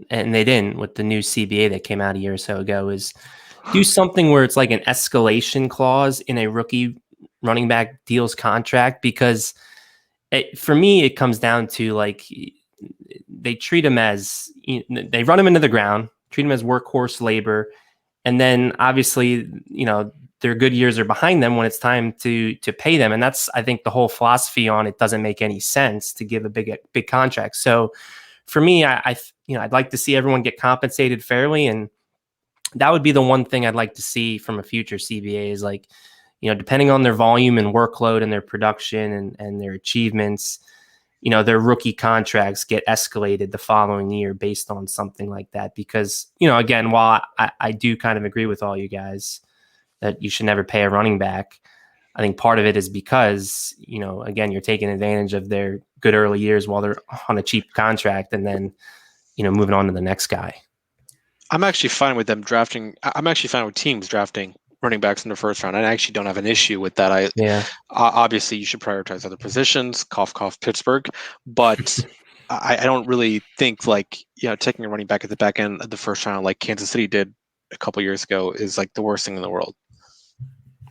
and they didn't with the new CBA that came out a year or so ago, is do something where it's an escalation clause in a rookie running back deals contract, because for me, it comes down to they treat him as, they run him into the ground, treat him as workhorse labor. And then obviously, their good years are behind them when it's time to pay them. And that's, I think, the whole philosophy on it doesn't make any sense to give a big contract. So for me, I'd like to see everyone get compensated fairly, and that would be the one thing I'd like to see from a future CBA is depending on their volume and workload and their production and their achievements, their rookie contracts get escalated the following year based on something like that. Because, again, while I do kind of agree with all you guys that you should never pay a running back, I think part of it is because, again, you're taking advantage of their good early years while they're on a cheap contract and then, moving on to the next guy. I'm actually fine with them drafting. I'm actually fine with teams drafting running backs in the first round. I actually don't have an issue with that. Obviously, you should prioritize other positions. Cough, cough, Pittsburgh. But I don't really think taking a running back at the back end of the first round, like Kansas City did a couple years ago, is the worst thing in the world.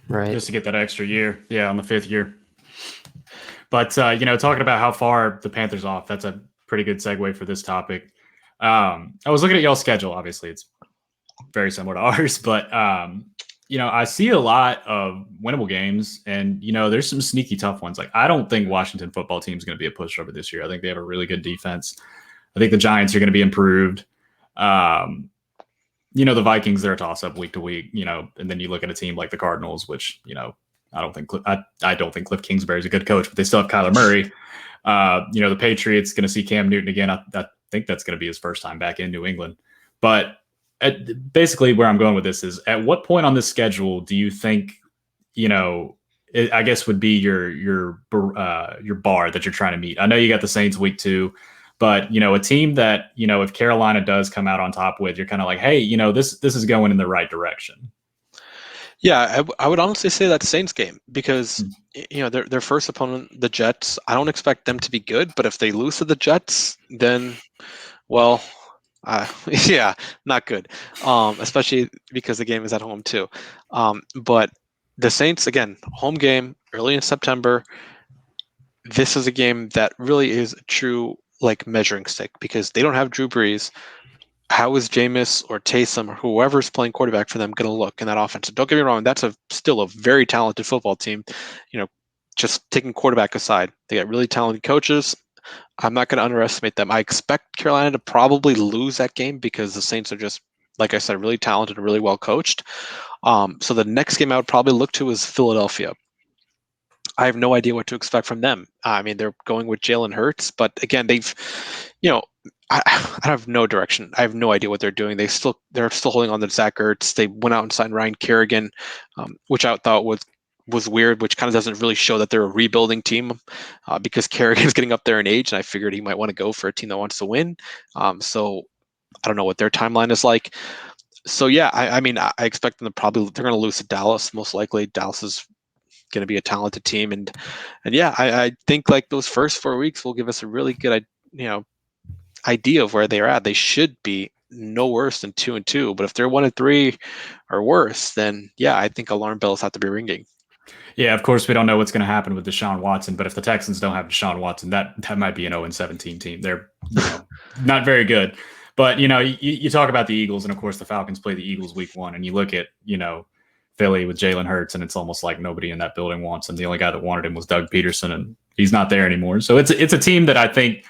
Right. Just to get that extra year, on the 5th year. But talking about how far the Panthers off, that's a pretty good segue for this topic. I was looking at y'all's schedule. Obviously, it's very similar to ours, but I see a lot of winnable games, and there's some sneaky tough ones. I don't think Washington football team is going to be a pushover this year. I think they have a really good defense. I think the Giants are going to be improved. The Vikings, they're a toss-up week to week. And then you look at a team like the Cardinals, which I don't think Cliff Kingsbury is a good coach, but they still have Kyler Murray. The Patriots going to see Cam Newton again. I think that's going to be his first time back in New England. But basically where I'm going with this is, at what point on this schedule do you think, I guess would be your bar that you're trying to meet? I know you got the Saints week 2, but a team that, if Carolina does come out on top with, you're kind of like, hey, this is going in the right direction. Yeah, I would honestly say that Saints game, because their first opponent, the Jets, I don't expect them to be good, but if they lose to the Jets, then well, yeah, not good. Especially because the game is at home too. But the Saints, again, home game early in September. This is a game that really is a true measuring stick, because they don't have Drew Brees. How is Jameis or Taysom or whoever's playing quarterback for them going to look in that offense? Don't get me wrong, that's still a very talented football team. Just taking quarterback aside, they got really talented coaches. I'm not going to underestimate them. I expect Carolina to probably lose that game, because the Saints are just, like I said, really talented and really well coached. So the next game I would probably look to is Philadelphia. I have no idea what to expect from them. I mean, they're going with Jalen Hurts, but again, I have no direction. I have no idea what they're doing. They're still holding on to Zach Ertz. They went out and signed Ryan Kerrigan, which I thought was weird, which kind of doesn't really show that they're a rebuilding team, because Kerrigan's getting up there in age, and I figured he might want to go for a team that wants to win. So I don't know what their timeline is like. So yeah, I mean, I expect them they're going to lose to Dallas, most likely. Dallas is going to be a talented team, and yeah, I think those first 4 weeks will give us a really good idea of where they're at. They should be no worse than 2-2, but if they're 1-3 or worse, then yeah, I think alarm bells have to be ringing. Yeah, of course, we don't know what's going to happen with Deshaun Watson, but if the Texans don't have Deshaun Watson, that might be an 0-17 team. They're not very good. But, you talk about the Eagles, and of course the Falcons play the Eagles week 1, and you look at, Philly with Jalen Hurts, and it's almost like nobody in that building wants him. The only guy that wanted him was Doug Peterson, and he's not there anymore. So it's a team that I think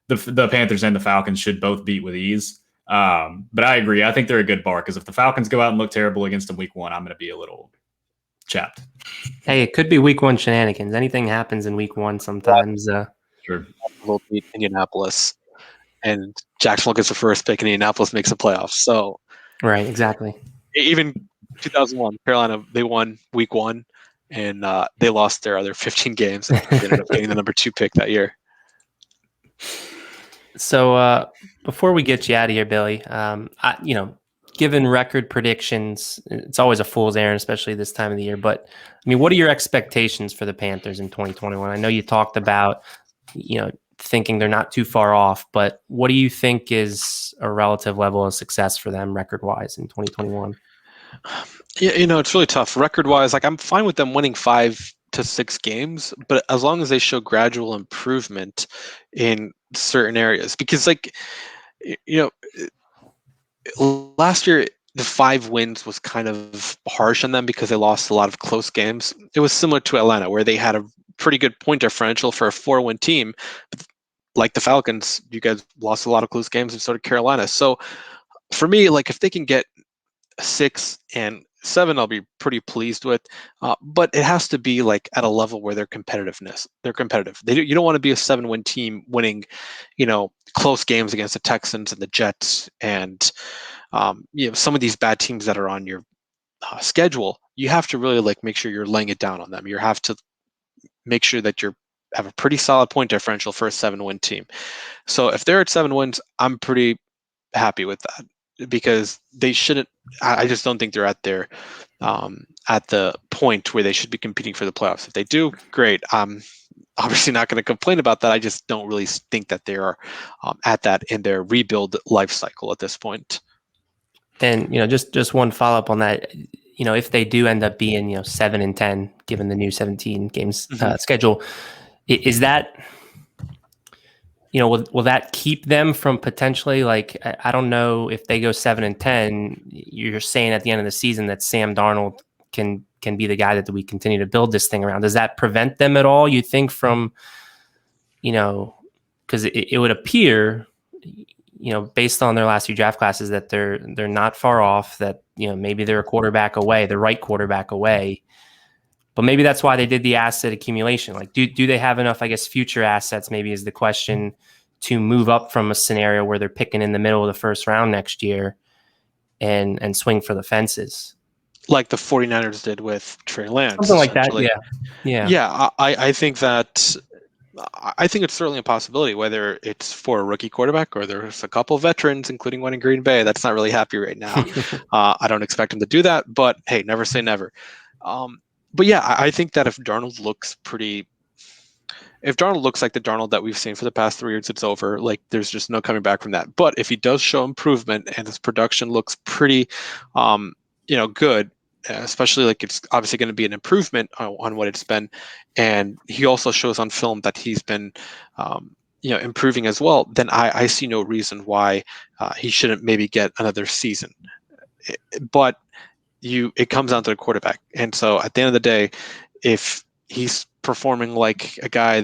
the Panthers and the Falcons should both beat with ease. But I agree. I think they're a good bar, because if the Falcons go out and look terrible against them week 1, I'm going to be a little chapped. Hey, it could be week 1 shenanigans. Anything happens in week 1 sometimes. Sure. We'll beat Indianapolis, and Jacksonville gets the first pick, and Indianapolis makes the playoffs. So right, exactly. Even 2001, Carolina, they won week 1, and they lost their other 15 games, and they ended up getting the number 2 pick that year. So before we get you out of here, Billy, given record predictions, it's always a fool's errand, especially this time of the year. But I mean, what are your expectations for the Panthers in 2021? I know you talked about, thinking they're not too far off, but what do you think is a relative level of success for them record-wise in 2021? Yeah, it's really tough. Record-wise, I'm fine with them winning 5 to 6 games, but as long as they show gradual improvement in certain areas, because last year the 5 wins was kind of harsh on them because they lost a lot of close games. It was similar to Atlanta, where they had a pretty good point differential for a 4-win team. Like the Falcons, you guys lost a lot of close games, and so did Carolina. So for me, if they can get 6 and 7, I'll be pretty pleased with. But it has to be at a level where they're competitive. You don't want to be a 7-win team winning, close games against the Texans and the Jets, and some of these bad teams that are on your schedule. You have to really make sure you're laying it down on them. You have to make sure that you have a pretty solid point differential for a 7-win team. So if they're at 7 wins, I'm pretty happy with that, because they shouldn't. I just don't think they're at the point where they should be competing for the playoffs. If they do, great. I'm obviously not going to complain about that. I just don't really think that they are at that in their rebuild life cycle at this point. And just one follow up on that. If they do end up being 7-10, given the new 17 games schedule, is that will that keep them from potentially, I don't know, if they go 7-10, you're saying at the end of the season that Sam Darnold can be the guy that we continue to build this thing around. Does that prevent them at all, you think, from, because it would appear, based on their last few draft classes, that they're not far off, that, maybe they're a quarterback away, the right quarterback away. But maybe that's why they did the asset accumulation. Do they have enough, I guess, future assets, maybe is the question, to move up from a scenario where they're picking in the middle of the first round next year and swing for the fences. Like the 49ers did with Trey Lance. Something like that, yeah. Yeah, I think that I think it's certainly a possibility, whether it's for a rookie quarterback or there's a couple of veterans, including one in Green Bay, that's not really happy right now. I don't expect him to do that, but hey, never say never. But yeah, I think that if Darnold looks like the Darnold that we've seen for the past 3 years, it's over. Like, there's just no coming back from that. But if he does show improvement and his production looks pretty, good, especially like it's obviously going to be an improvement on what it's been, and he also shows on film that he's been, improving as well, then I see no reason why he shouldn't maybe get another season. But it comes down to the quarterback, and so at the end of the day, if he's performing like a guy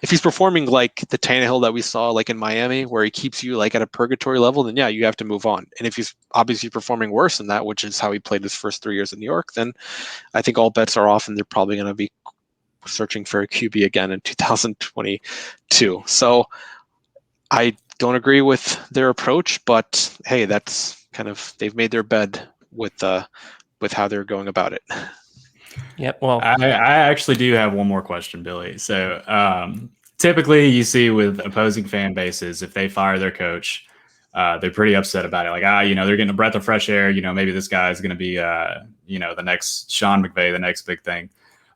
if he's performing like the Tannehill that we saw like in Miami, where he keeps you like at a purgatory level, then yeah, you have to move on. And if he's obviously performing worse than that, which is how he played his first 3 years in New York, then I think all bets are off, and they're probably going to be searching for a QB again in 2022. So I don't agree with their approach, but hey, that's kind of, they've made their bed with how they're going about it. Yep. Well, I actually do have one more question, Billy. So typically you see with opposing fan bases, if they fire their coach, they're pretty upset about it. Like, they're getting a breath of fresh air. Maybe this guy is going to be, the next Sean McVay, the next big thing.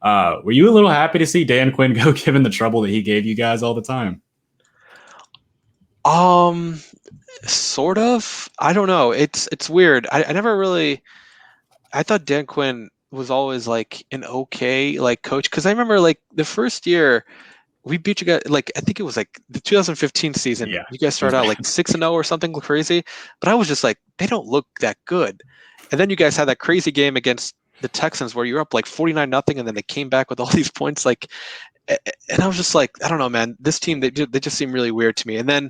Were you a little happy to see Dan Quinn go, given the trouble that he gave you guys all the time? Sort of. I don't know. It's weird. I never really. I thought Dan Quinn was always like an okay like coach, because I remember like the first year we beat you guys, like I think it was like the 2015 season. Yeah, you guys started out like 6-0 or something crazy, but I was just like, they don't look that good. And then you guys had that crazy game against the Texans where you're up like 49-0, and then they came back with all these points. Like, and I was just like, I don't know, man. This team, they just seem really weird to me. And then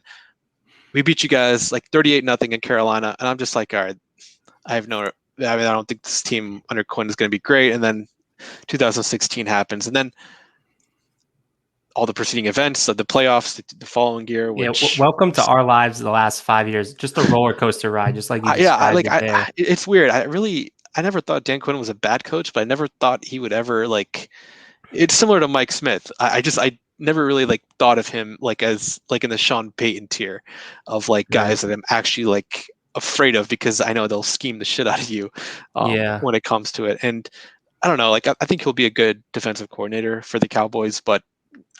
we beat you guys like 38-0 in Carolina, and I'm just like, all right, I don't think this team under Quinn is going to be great. And then 2016 happens, and then all the preceding events of the playoffs the following year. Which, welcome to our lives the last 5 years. Just a roller coaster ride, just like you described. It's weird. I never thought Dan Quinn was a bad coach, but I never thought he would ever like. It's similar to Mike Smith. I never really like thought of him like as like in the Sean Payton tier of like guys that I'm actually like afraid of, because I know they'll scheme the shit out of you when it comes to it. And I don't know, like I think he'll be a good defensive coordinator for the Cowboys, but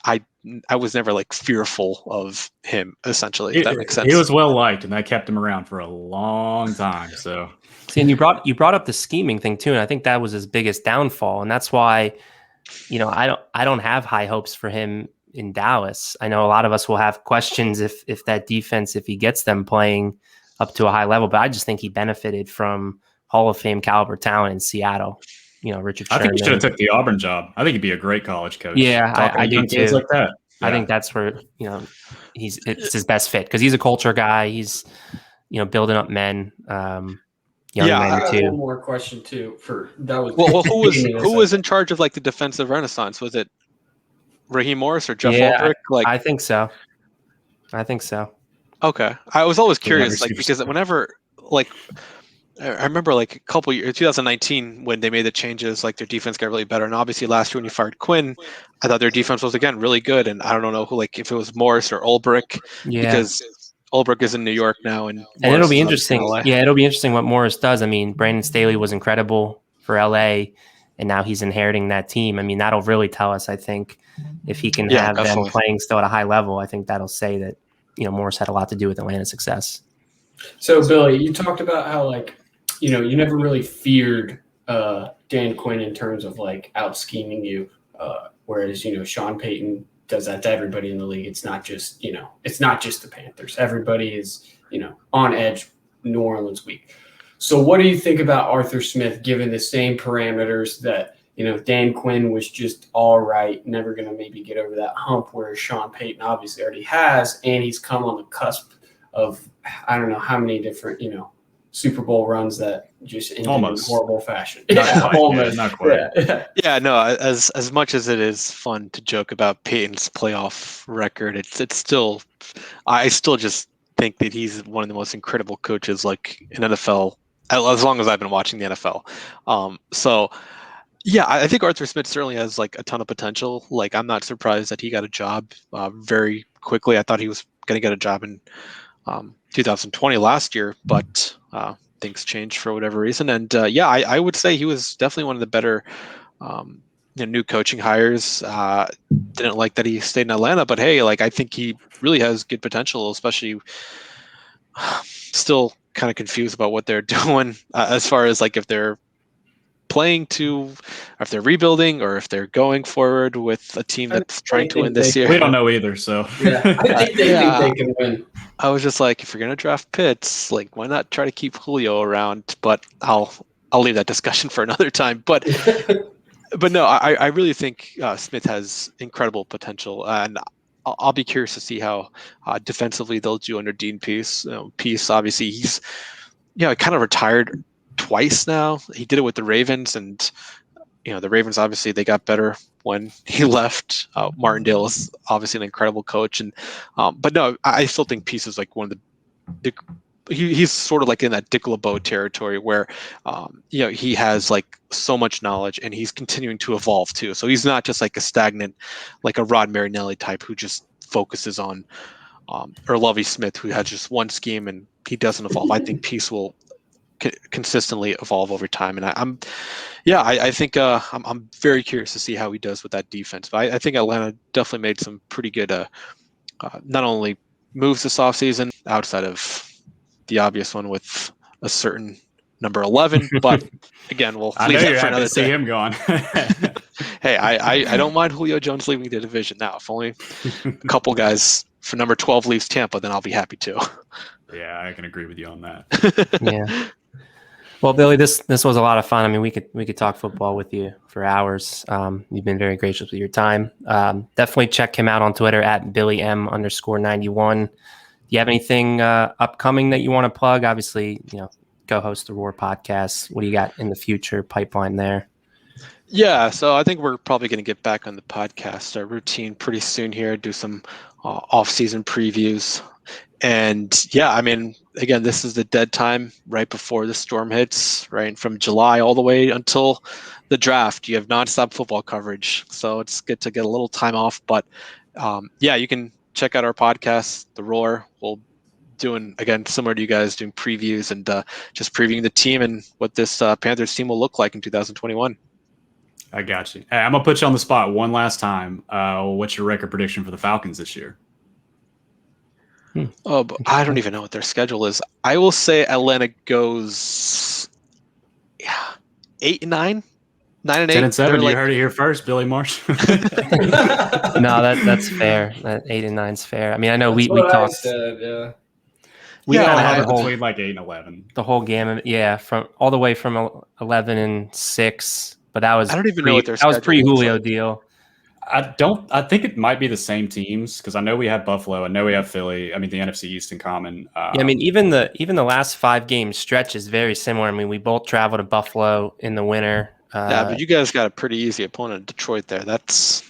I was never like fearful of him, essentially, if that makes sense. He was well liked, and that kept him around for a long time. So see, and you brought up the scheming thing too, and I think that was his biggest downfall, and that's why I don't have high hopes for him in Dallas. I know a lot of us will have questions if that defense, if he gets them playing up to a high level, but I just think he benefited from Hall of Fame caliber talent in Seattle. Richard Sherman. I think he should have took the Auburn job. I think he'd be a great college coach. Yeah, I do too. Like that. Yeah. I think that's where it's his best fit, because he's a culture guy. He's building up men. I have one more question too. Who was in charge of like the defensive renaissance? Was it Raheem Morris or Jeff Ulbrich? I think so. Okay, I was always curious, like, because whenever like I remember like a couple years, 2019, when they made the changes, like their defense got really better, and obviously last year when you fired Quinn, I thought their defense was again really good, and I don't know who, like if it was Morris or Ulbrich, because Ulbrich is in New York now, and it'll be interesting. Yeah, it'll be interesting what Morris does. I mean, Brandon Staley was incredible for LA, and now he's inheriting that team. I mean, that'll really tell us, I think, if he can have them playing still at a high level. I think that'll say that Morris had a lot to do with Atlanta's success. So, Billy, you talked about how like you never really feared Dan Quinn in terms of like out scheming you, whereas Sean Payton does that to everybody in the league. It's not just the Panthers. Everybody is on edge. New Orleans week. So what do you think about Arthur Smith given the same parameters that Dan Quinn was just all right, never going to maybe get over that hump, whereas Sean Payton obviously already has, and he's come on the cusp of I don't know how many different Super Bowl runs that just ended in horrible fashion. Almost. Not quite. Yeah, no, as much as it is fun to joke about Peyton's playoff record, it's still, I still just think that he's one of the most incredible coaches like in NFL as long as I've been watching the NFL. So yeah, I think Arthur Smith certainly has like a ton of potential. Like I'm not surprised that he got a job very quickly. I thought he was going to get a job in 2020 last year, but things changed for whatever reason. And yeah, I would say he was definitely one of the better new coaching hires. Didn't like that he stayed in Atlanta, but hey, like I think he really has good potential, especially still kind of confused about what they're doing as far as like if they're playing to, or if they're rebuilding, or if they're going forward with a team that's trying to win this year. We don't know either, so Yeah, I think they think they can win. I was just like, if you're gonna draft Pitts, like why not try to keep Julio around? But I'll leave that discussion for another time. But no, I really think Smith has incredible potential, and I'll be curious to see how defensively they'll do under Dean Pease. Pease, obviously, he's kind of retired twice now. He did it with the Ravens, and the Ravens obviously they got better when he left. Martindale is obviously an incredible coach, and but no, I still think Pease is like one of the he's sort of like in that Dick LeBeau territory where he has like so much knowledge and he's continuing to evolve too. So he's not just like a stagnant, like a Rod Marinelli type who just focuses on or Lovie Smith who has just one scheme and he doesn't evolve. I think Peace will consistently evolve over time, and I think I'm very curious to see how he does with that defense. But I think Atlanta definitely made some pretty good not only moves this offseason outside of the obvious one with a certain number 11, but again, we'll leave that for another day. See him gone. Hey, I don't mind Julio Jones leaving the division now. If only a couple guys for number 12 leaves Tampa, then I'll be happy too. Yeah, I can agree with you on that. Yeah. Well, Billy, this was a lot of fun. I mean, we could talk football with you for hours. You've been very gracious with your time. Definitely check him out on Twitter at BillyM_91. Do you have anything upcoming that you want to plug? Obviously, co-host the Roar podcast. What do you got in the future pipeline there? Yeah, so I think we're probably going to get back on the podcast routine pretty soon here, do some off-season previews. And yeah, I mean, again, this is the dead time right before the storm hits, right? From July all the way until the draft, you have nonstop football coverage. So it's good to get a little time off. But yeah, you can check out our podcast, The Roar. We'll doing, again, similar to you guys, doing previews and just previewing the team and what this Panthers team will look like in 2021. I got you. Hey, I'm going to put you on the spot one last time. What's your record prediction for the Falcons this year? Oh, but I don't even know what their schedule is. I will say Atlanta goes 8-9, 9-8. 10-7. You heard it here first, Billy Marsh. No, that's fair. That 8 and 9's fair. I mean, I know we talked. We all have between like 8 and 11. The whole gamut, yeah, from all the way from 11 and 6. But that was I don't even know what their that was pre-Julio like. deal. I think it might be the same teams because I know we have Buffalo. I know we have Philly. I mean, the NFC East in common. Yeah, I mean, even the last 5 game stretch is very similar. I mean, we both traveled to Buffalo in the winter. Yeah, but you guys got a pretty easy opponent in Detroit there. That's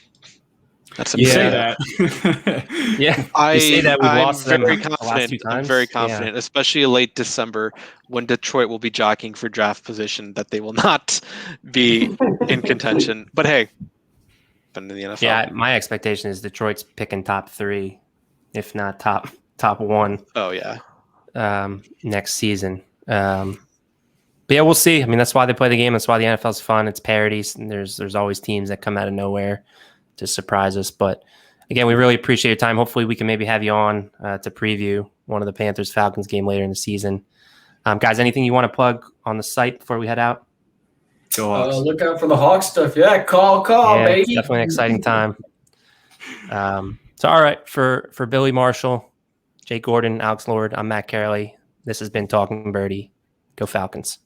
you insane. say that. Yeah, I say that we lost them very the last confident. 2 times. I'm very confident, especially late December when Detroit will be jockeying for draft position, that they will not be in contention. But hey, been in the NFL. Yeah, my expectation is Detroit's picking top 3, if not top 1. Oh yeah. Next season. But yeah, we'll see. I mean, that's why they play the game. That's why the NFL's fun. It's parodies, and there's always teams that come out of nowhere to surprise us. But again, we really appreciate your time. Hopefully, we can maybe have you on to preview one of the Panthers-Falcons game later in the season. Guys, anything you want to plug on the site before we head out? Go Hawks. Look out for the Hawks stuff. Yeah, call, Yeah, baby. it's definitely an exciting time. So, all right, for Billy Marshall, Jake Gordon, Alex Lord, I'm Matt Karoly. This has been Talkin Birdy. Go Falcons.